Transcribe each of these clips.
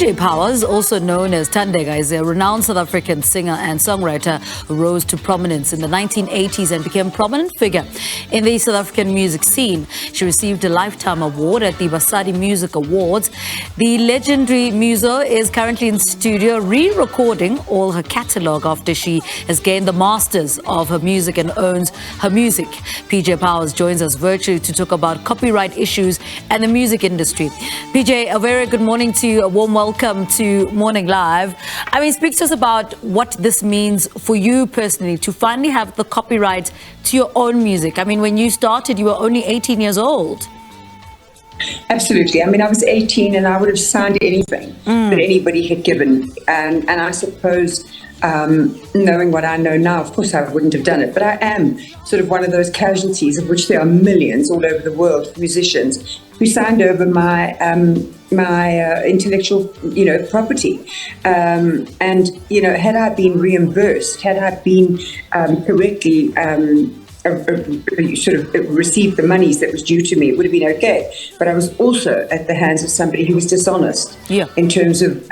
PJ Powers, also known as Thandeka, is a renowned South African singer and songwriter who rose to prominence in the 1980s and became a prominent figure in the South African music scene. She received a Lifetime Award at the Basadi Music Awards. The legendary muso is currently in studio re-recording all her catalogue after she has gained the masters of her music and owns her music. PJ Powers joins us virtually to talk about copyright issues and the music industry. PJ, a very good morning to you. A warm welcome to Morning Live. I mean, speak to us about what this means for you personally to finally have the copyright to your own music. I mean, when you started, you were only 18 years old. Absolutely. I mean, I was 18 and I would have signed anything that anybody had given. And I suppose, knowing what I know now, of course I wouldn't have done it. But I am sort of one of those casualties, of which there are millions all over the world, musicians, who signed over my intellectual, property. And, had I been reimbursed, had I been correctly sort of received the monies that was due to me, it would have been okay. But I was also at the hands of somebody who was dishonest in terms of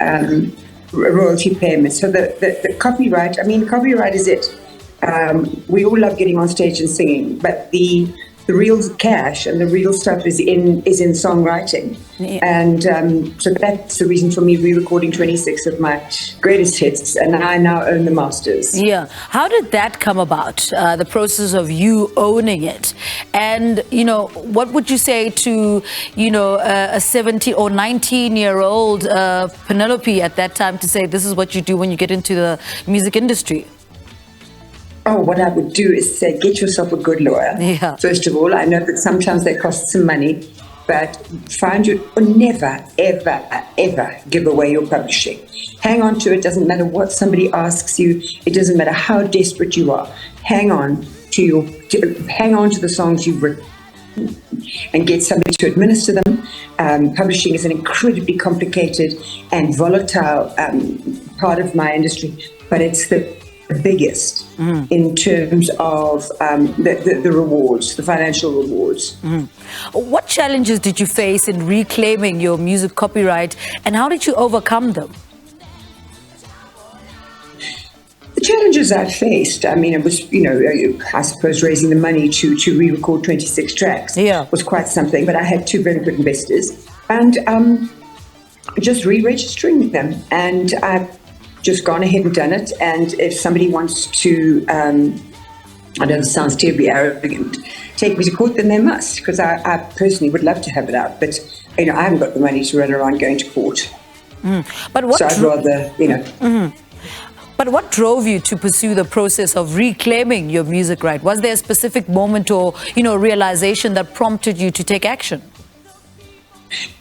royalty payments. So the copyright, copyright is it. We all love getting on stage and singing, but the real cash and the real stuff is in songwriting. And so that's the reason for me re-recording 26 of my greatest hits, and I now own the masters. Yeah. How did that come about, the process of you owning it? And, what would you say to, a 17 or 19-year-old Penelope at that time to say this is what you do when you get into the music industry? Oh, what I would do is say, get yourself a good lawyer. Yeah. First of all, I know that sometimes they cost some money, but never, ever, ever give away your publishing. Hang on to it. Doesn't matter what somebody asks you. It doesn't matter how desperate you are. Hang on to the songs you've written and get somebody to administer them. Publishing is an incredibly complicated and volatile part of my industry, but it's the biggest in terms of the rewards, the financial rewards. What challenges did you face in reclaiming your music copyright, and how did you overcome them? The challenges I faced, it was, I suppose raising the money to re-record 26 tracks was quite something, but I had two very good investors, and just re-registering them, and I've just gone ahead and done it. And if somebody wants to, I know this sounds terribly arrogant, take me to court, then they must, because I personally would love to have it out, but I haven't got the money to run around going to court. But what so I'd rather, But what drove you to pursue the process of reclaiming your music right? Was there a specific moment or, realization that prompted you to take action?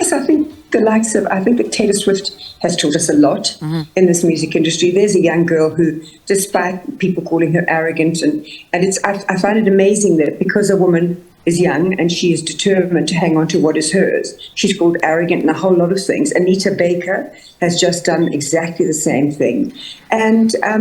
Yes, I think that Taylor Swift has taught us a lot in this music industry. There's a young girl who, despite people calling her arrogant, and I find it amazing that because a woman is young and she is determined to hang on to what is hers, she's called arrogant and a whole lot of things. Anita Baker has just done exactly the same thing. And I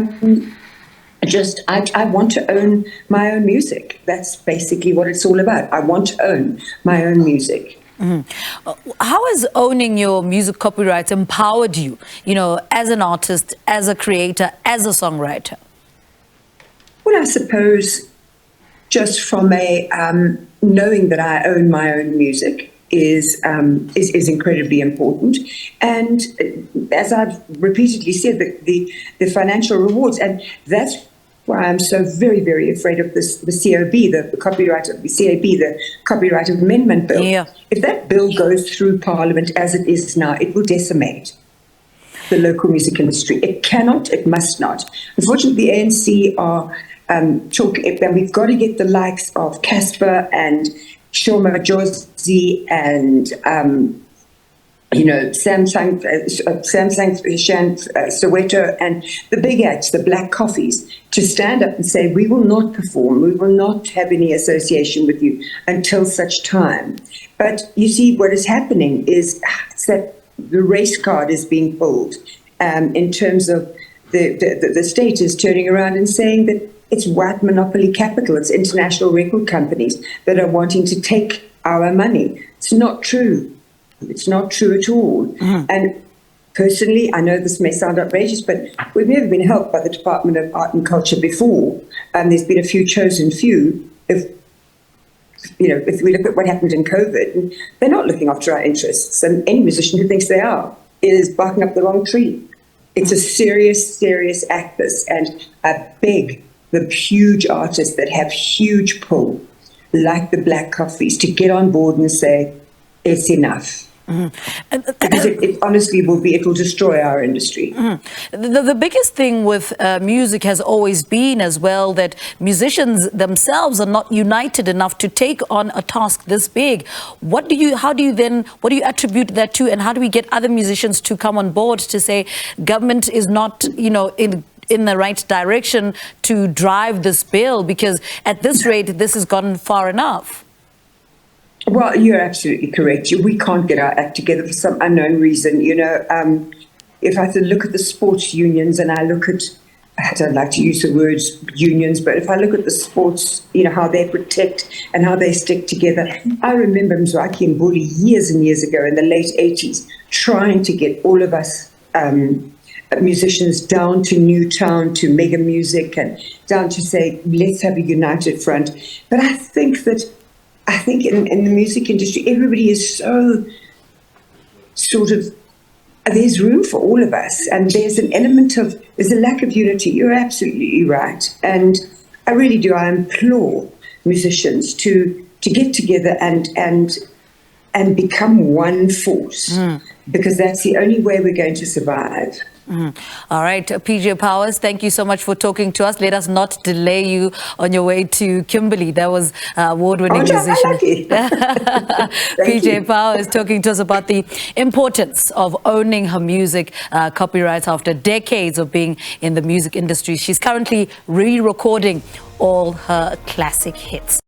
want to own my own music. That's basically what it's all about. I want to own my own music. How has owning your music copyrights empowered you, as an artist, as a creator, as a songwriter? Well, I suppose just from a knowing that I own my own music is incredibly important. And as I've repeatedly said, the financial rewards, and that's why I'm so very, very afraid of the COB, the Copyright of the CAB, the Copyright Amendment Bill. Yeah. If that bill goes through Parliament as it is now, it will decimate the local music industry. It cannot, it must not. Unfortunately, the ANC are talking, and we've got to get the likes of Casper and Shoma Jozi and Samsung, Soweto, and the big acts, the black coffees, to stand up and say, we will not perform, we will not have any association with you until such time. But you see, what is happening is that the race card is being pulled in terms of the state is turning around and saying that it's white monopoly capital, it's international record companies that are wanting to take our money. It's not true. It's not true at all. And Personally, I know this may sound outrageous, but we've never been helped by the Department of Art and Culture before. There's been a few chosen few. If we look at what happened in COVID, they're not looking after our interests. And any musician who thinks they are is barking up the wrong tree. It's a serious, serious act, this. And I beg the huge artists that have huge pull, like the Black Coffees, to get on board and say, it's enough. Because it honestly it will destroy our industry. The biggest thing with music has always been as well that musicians themselves are not united enough to take on a task this big. What do you attribute that to, and how do we get other musicians to come on board to say government is not, in the right direction to drive this bill, because at this rate this has gone far enough? Well, you're absolutely correct. We can't get our act together for some unknown reason. If I look at the sports unions, and I don't like to use the words unions, but if I look at the sports, how they protect and how they stick together. I remember Mzwaki and Bully years and years ago in the late 80s trying to get all of us musicians down to Newtown, to Mega Music, and down to say, let's have a united front. But I think in the music industry, everybody is so there's room for all of us, and there's a lack of unity. You're absolutely right. And I really do. I implore musicians to get together and become one force, because that's the only way we're going to survive. All right, PJ Powers, thank you so much for talking to us. Let us not delay you on your way to Kimberley. That was award-winning musician. PJ Powers talking to us about the importance of owning her music copyrights after decades of being in the music industry. She's currently re-recording all her classic hits.